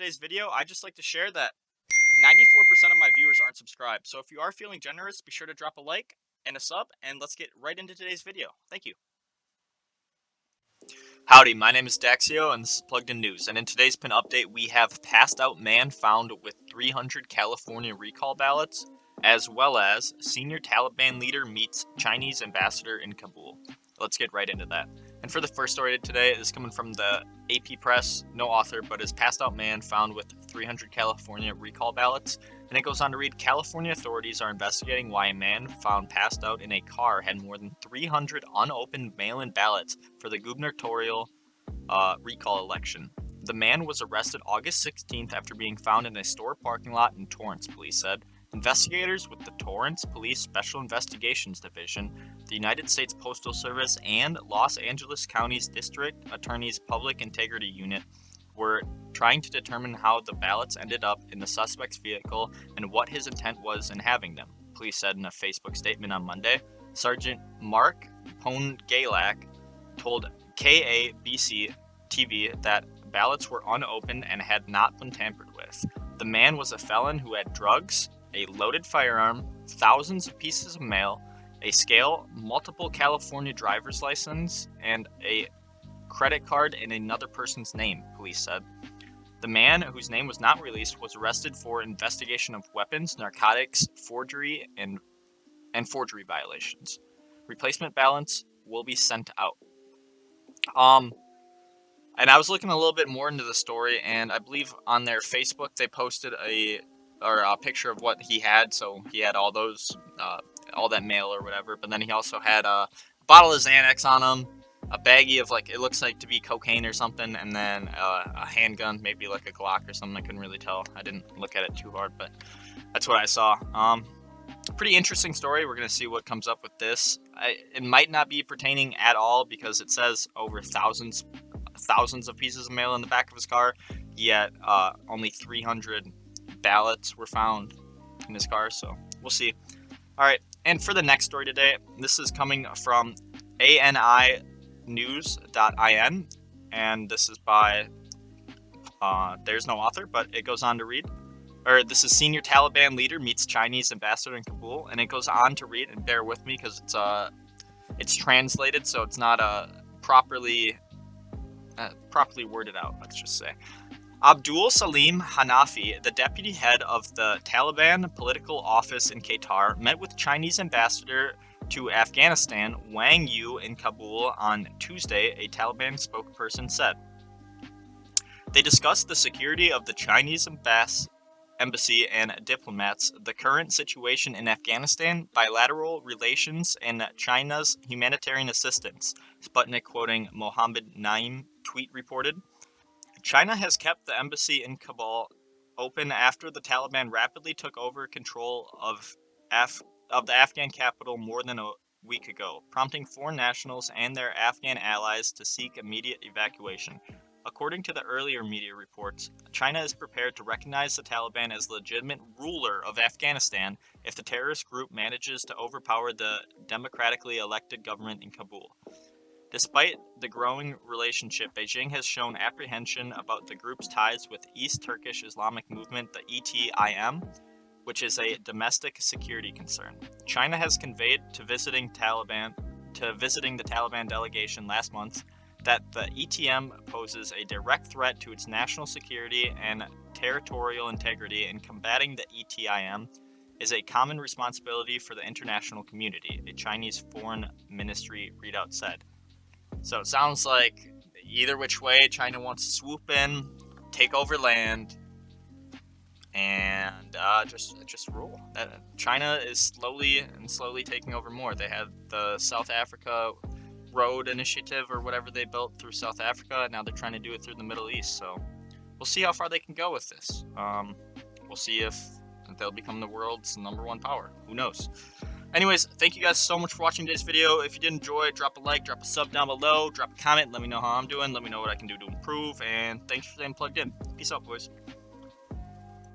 today's video, I'd just like to share that 94% of my viewers aren't subscribed. So if you are feeling generous, be sure to drop a like and a sub, and let's get right into today's video. Thank you. Howdy, my name is Daxio, and this is Plugged In News. And in today's pin update, we have passed out man found with 300 California recall ballots, as well as senior Taliban leader meets Chinese ambassador in Kabul. Let's get right into that. And for the first story today, it is coming from the AP Press, no author, but is passed out man found with 300 California recall ballots. And it goes on to read, California authorities are investigating why a man found passed out in a car had more than 300 unopened mail-in ballots for the gubernatorial recall election. The man was arrested August 16th after being found in a store parking lot in Torrance, police said. Investigators with the Torrance Police Special Investigations Division, the United States Postal Service, and Los Angeles County's District Attorney's Public Integrity Unit were trying to determine how the ballots ended up in the suspect's vehicle and what his intent was in having them, police said in a Facebook statement on Monday. Sergeant Mark Pongalak told KABC TV that ballots were unopened and had not been tampered with. The man was a felon who had drugs, a loaded firearm, thousands of pieces of mail, a scale, multiple California driver's license, and a credit card in another person's name, police said. The man, whose name was not released, was arrested for investigation of weapons, narcotics, forgery, and forgery violations. Replacement ballots will be sent out. And I was looking a little bit more into the story, and I believe on their Facebook they posted a picture of what he had. So he had all those, all that mail or whatever, but then he also had a bottle of Xanax on him, a baggie of it looks like to be cocaine or something, and then a handgun, maybe like a Glock or something. I couldn't really tell. I didn't look at it too hard, but that's what I saw. Pretty interesting story. We're going to see what comes up with this. It might not be pertaining at all because it says over thousands of pieces of mail in the back of his car, yet only 300 ballots were found in his car, so we'll see. All right, and for the next story today, this is coming from aninews.in, and this is by, there's no author, but it goes on to read, this is senior Taliban leader meets Chinese ambassador in Kabul, and it goes on to read, and bear with me because it's translated, so it's not properly worded out, let's just say. Abdul Salim Hanafi, the deputy head of the Taliban political office in Qatar, met with Chinese ambassador to Afghanistan Wang Yu in Kabul on Tuesday, a Taliban spokesperson said. They discussed the security of the Chinese embassy and diplomats, the current situation in Afghanistan, bilateral relations, and China's humanitarian assistance, Sputnik quoting Mohammed Naeem tweet reported. China has kept the embassy in Kabul open after the Taliban rapidly took over control of the Afghan capital more than a week ago, prompting foreign nationals and their Afghan allies to seek immediate evacuation. According to the earlier media reports, China is prepared to recognize the Taliban as legitimate ruler of Afghanistan if the terrorist group manages to overpower the democratically elected government in Kabul. Despite the growing relationship, Beijing has shown apprehension about the group's ties with East Turkish Islamic Movement, the ETIM, which is a domestic security concern. China has conveyed to visiting the Taliban delegation last month that the ETM poses a direct threat to its national security and territorial integrity, and combating the ETIM is a common responsibility for the international community, a Chinese foreign ministry readout said. So it sounds like either which way, China wants to swoop in, take over land, and just rule. China is slowly taking over more. They had the South Africa road initiative or whatever they built through South Africa, and now they're trying to do it through the Middle East. So we'll see how far they can go with this. We'll see if they'll become the world's #1 power. Who knows? Anyways, thank you guys so much for watching today's video. If you did enjoy, drop a like, drop a sub down below, drop a comment, let me know how I'm doing, let me know what I can do to improve, and thanks for staying plugged in. Peace out, boys.